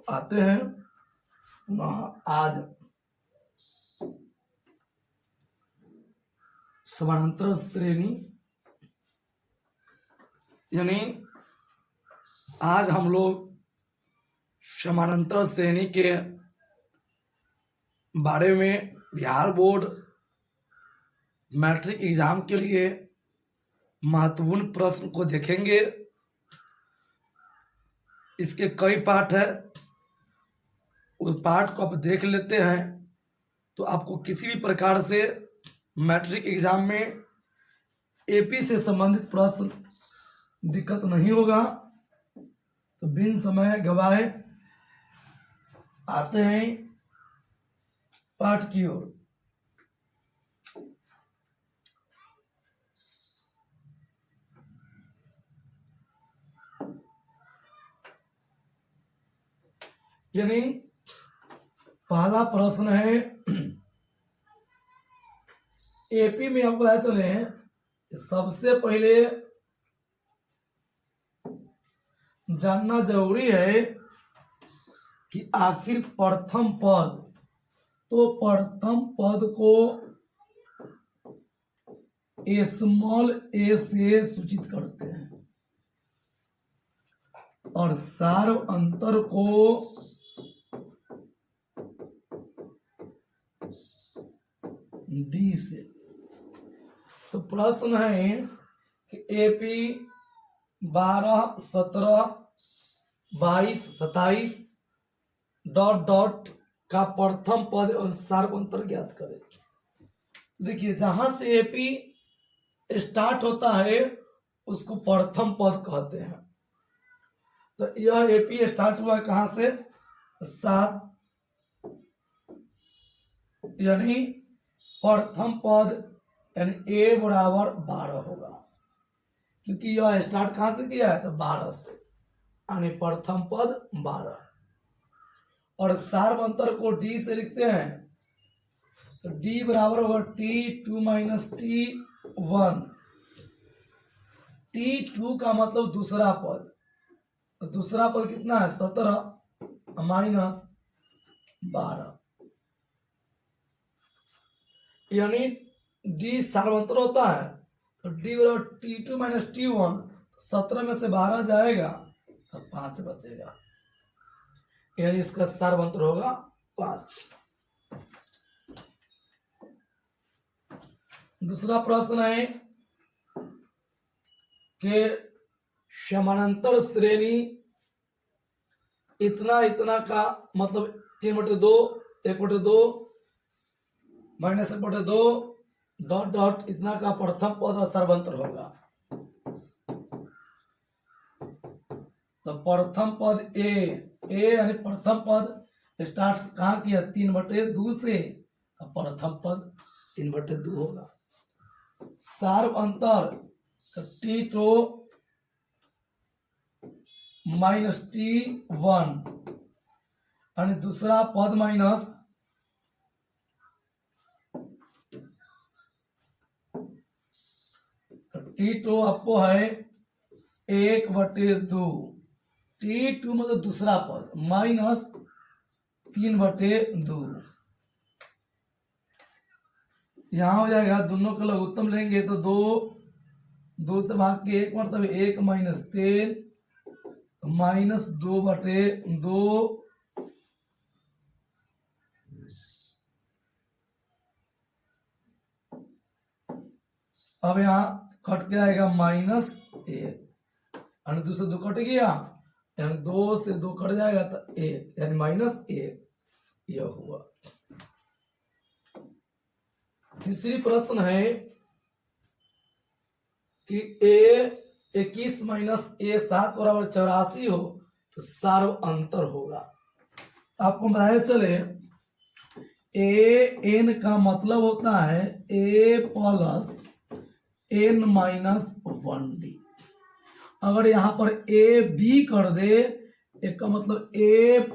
आते हैं आज समानांतर श्रेणी, यानी आज हम लोग समानांतर श्रेणी के बारे में बिहार बोर्ड मैट्रिक एग्जाम के लिए महत्वपूर्ण प्रश्न को देखेंगे। इसके कई पार्ट है, उस पार्ट को आप देख लेते हैं तो आपको किसी भी प्रकार से मैट्रिक एग्जाम में एपी से संबंधित प्रश्न दिक्कत नहीं होगा। तो बिन समय गवाए आते हैं पाठ की ओर। यानी पहला प्रश्न है, एपी में आपको पता चले सबसे पहले जानना जरूरी है कि आखिर प्रथम पद, तो प्रथम पद को स्मॉल ए से सूचित करते हैं और सार्व अंतर को डी से। तो प्रश्न है कि एपी 12, 17, 22, 27 ... का प्रथम पद और सार्व अंतर ज्ञात करें। देखिए, जहां से एपी स्टार्ट होता है उसको प्रथम पद कहते हैं। तो यह एपी स्टार्ट हुआ कहां से? 7, यानी प्रथम पद यानी ए बराबर 12 होगा, क्योंकि यह स्टार्ट कहां से किया है? तो 12 से, यानी प्रथम पद 12। और सार्व अंतर को डी से लिखते हैं, तो डी बराबर होगा T2 - T1। T2 का मतलब दूसरा पद, तो दूसरा पद कितना है? 17 माइनस 12, यानी डी सार्वंतर होता है। तो डी बराबर T2 - T1, 17 में से 12 जाएगा तो 5 बचेगा, यानी इसका सार्वंतर होगा 5। दूसरा प्रश्न है कि समानांतर श्रेणी इतना इतना का मतलब 3/2, 1/2, -1/2 ... इतना का प्रथम पद और सर्वांतर होगा। तो प्रथम पद ए यानी प्रथम पद स्टार्ट कहाँ किया? 3/2 से, तो प्रथम पद 3/2 होगा। सार्व अंतर T2 - T1, यानी दूसरा पद माइनस T2 आपको है 1/2, T2 मतलब दूसरा पद माइनस 3/2। यहां हो जाएगा, दोनों का लघुत्तम लेंगे तो 2 से भाग के 1 मतलब 1 - 3 -2/2। अब यहाँ कट के आएगा -1, यानी 2 से 2 कट गया, यानी 2 से 2 कट जाएगा तो 1, यानी -1 यह हुआ। तीसरी प्रश्न है कि A 21 - A 7 बराबर 84 हो तो सार्व अंतर होगा। आपको बताया चले, AN का मतलब होता है A + N - 1D। अगर यहां पर AB कर दे, एक का मतलब A +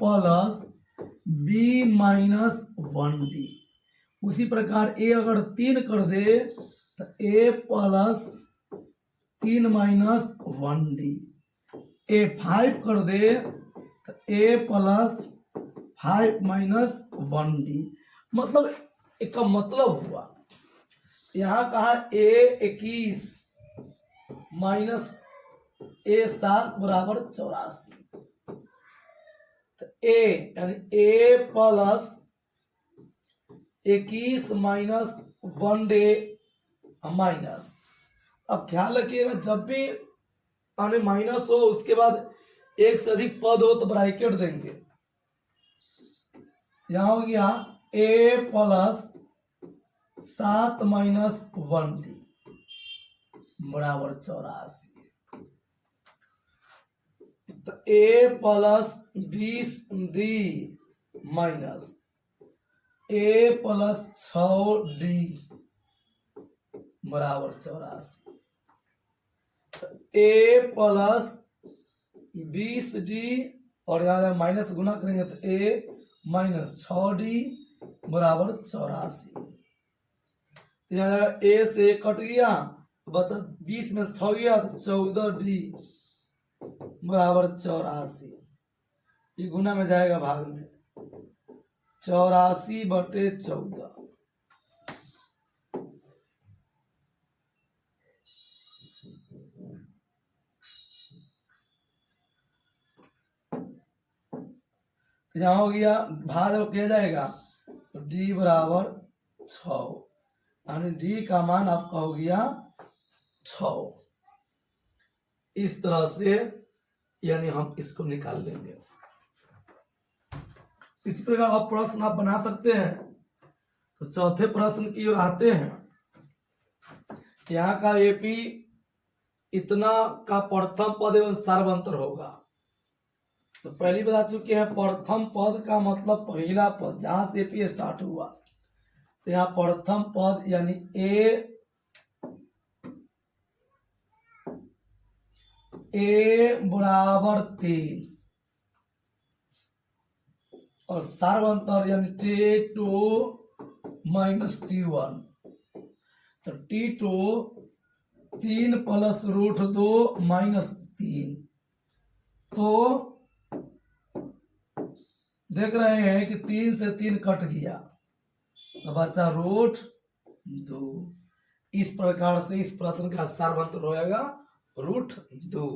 B - 1D। उसी प्रकार A अगर 3 कर दे तो A + 3 - 1D। A 5 कर दे तो तो a प्लस 5 माइनस 1d, मतलब इसका मतलब हुआ यहाँ कहा a 21 माइनस a 7 बराबर 84। तो a यानी a plus 21 minus 1d minus, अब ख्याल रखिएगा जब भी आने माइनस हो उसके बाद एक से अधिक पद हो तो ब्रैकेट देंगे। यहां हो गया a प्लस 7 माइनस 1d बराबर 84। तो a plus 20d minus a plus 6d बराबर 84। a प्लस 20d और यहाँ माइनस गुना करेंगे तो a माइनस 6d बराबर 84। यहाँ a से कट गया बचा 20 में से 6 गया तो 14d बराबर 84। ये गुना में जाएगा भाग में, 84/14। यहाँ हो गया भाग जब किया जाएगा तो d बराबर 6, यानी d का मान आपका हो गया 6। इस तरह से यानी हम इसको निकाल लेंगे। इस प्रकार आप प्रश्न आप बना सकते हैं। तो चौथे प्रश्न की ओर आते हैं। यहाँ का एपी इतना का प्रथम पद एवं सार्वंतर होगा। तो पहली बता चुके हैं प्रथम पद का मतलब पहला पद जहां से एपी स्टार्ट हुआ। तो यहाँ प्रथम पद यानी a बराबर 3 और सार्वंतर यानी t2 माइनस t1। तो t2 3 प्लस √2 माइनस 3। तो देख रहे हैं कि 3 से 3 कट गया तो बचा √2। इस प्रकार से इस प्रश्न का सार्वंतर होगा √2।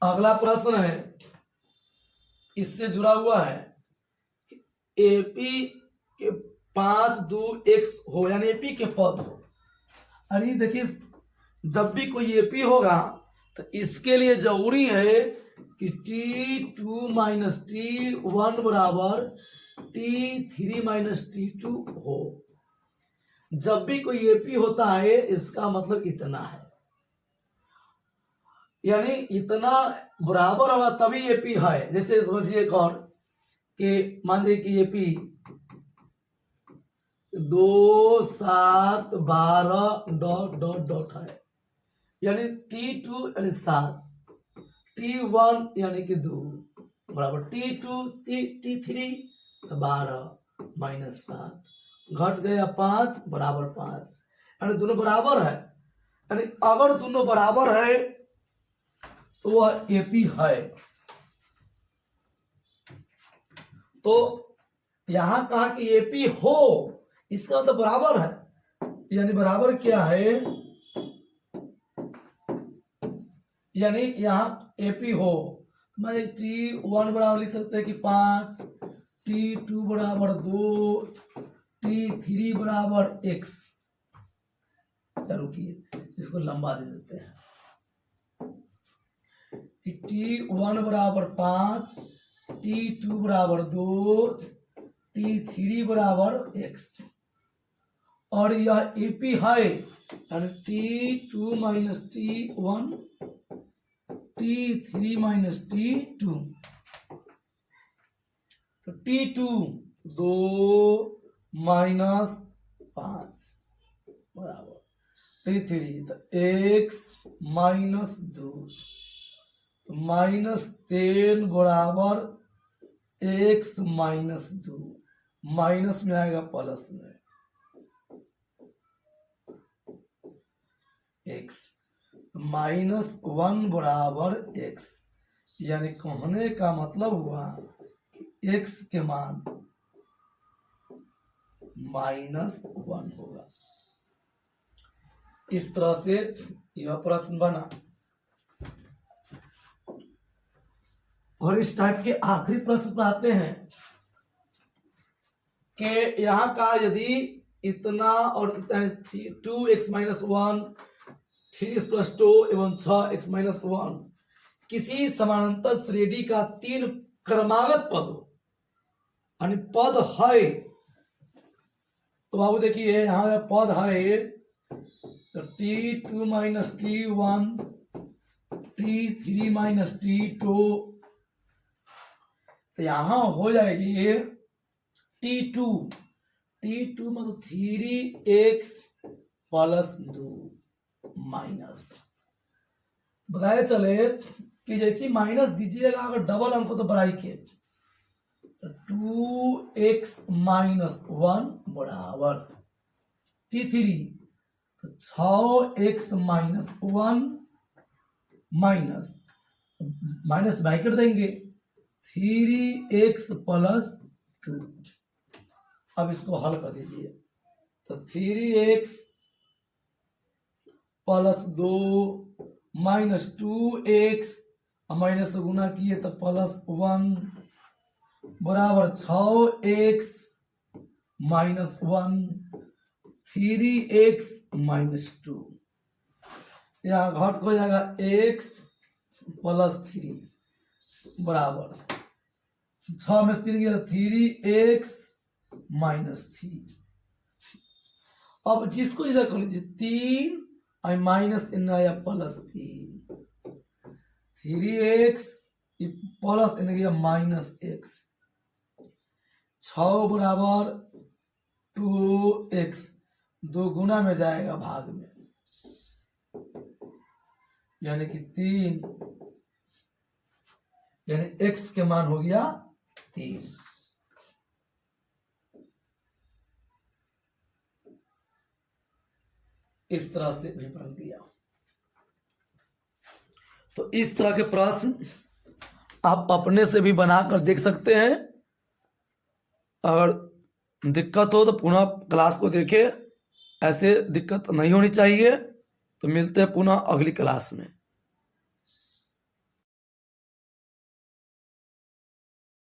अगला प्रश्न है इससे जुड़ा हुआ है एपी के 5 2 x हो यानी एपी के पद हो। अरे देखिए जब भी कोई एपी होगा तो इसके लिए जरूरी है कि t2 माइनस t1 बराबर t3 माइनस t2 हो। जब भी कोई एपी होता है इसका मतलब इतना है, यानी इतना बराबर होगा तभी एपी है। जैसे समझिए एक और कि मान लीजिए कि एपी 2 7 12 ... है, यानी t2 यानी 7, t1 यानी कि 2 बराबर t2 t3 तो 12 माइनस 7 घट गया 5 बराबर 5, यानी दोनों बराबर है। यानी अगर दोनों बराबर है तो वह एपी है। तो यहां कहा कि एपी हो इसका मतलब बराबर है, यानी बराबर क्या है, यानी यहां एपी हो मैं t1 बराबर लिख सकते हैं कि 5, t2 बराबर 2, t3 बराबर x। रुकिए इसको लंबा दे देते हैं कि t1 बराबर 5, t2 बराबर 2, t3 बराबर x और यह एपी है, यानी t2 minus t1 t3 minus t2। तो t2 2 माइनस 5 बराबर t3 तो x माइनस 2 तो माइनस 10 बराबर x माइनस 2, माइनस में आएगा प्लस में x -1 बराबर x, यानी कहने का मतलब हुआ कि x के मान -1 होगा। इस तरह से यह प्रश्न बना। और इस टाइप के आखिरी प्रश्न पर आते हैं कि यहाँ का यदि इतना और इतना 2x-1 3x+2 एवं 6x-1 किसी समानांतर श्रेणी का 3 क्रमागत पद हो, यानी पद है, तो बाबू देखिए यहाँ पद है तो t2 - t1 t3 - t2, तो यहां हो जाएगी t2 मतलब 3x + 2 माइनस, बताया चले कि जैसी माइनस दीजिएगा अगर डबल अंक हो तो बड़ाई के 2x - 1 बराबर t3 तो 6x - 1 माइनस ब्रैकेट देंगे 3x + 2। अब इसको हल कर दीजिए तो 3x + 2 - 2x माइनस से गुना किए तो +1 बराबर 6x - 1 3x - 2, यहाँ घट हो जाएगा x + 3 बराबर 6 में से 3 गया 3x - 3। अब जिसको इधर कर लीजिए 3 और माइनस इन आया +3 3x प्लस इन गया -x 6 बराबर 2x 2 गुना में जाएगा भाग में, यानी कि 3, यानी x के मान हो गया 3। इस तरह से विवरण दिया। तो इस तरह के प्रश्न आप अपने से भी बनाकर देख सकते हैं। अगर दिक्कत हो तो पुनः क्लास को देखें, ऐसे दिक्कत नहीं होनी चाहिए। तो मिलते हैं पुनः अगली क्लास में।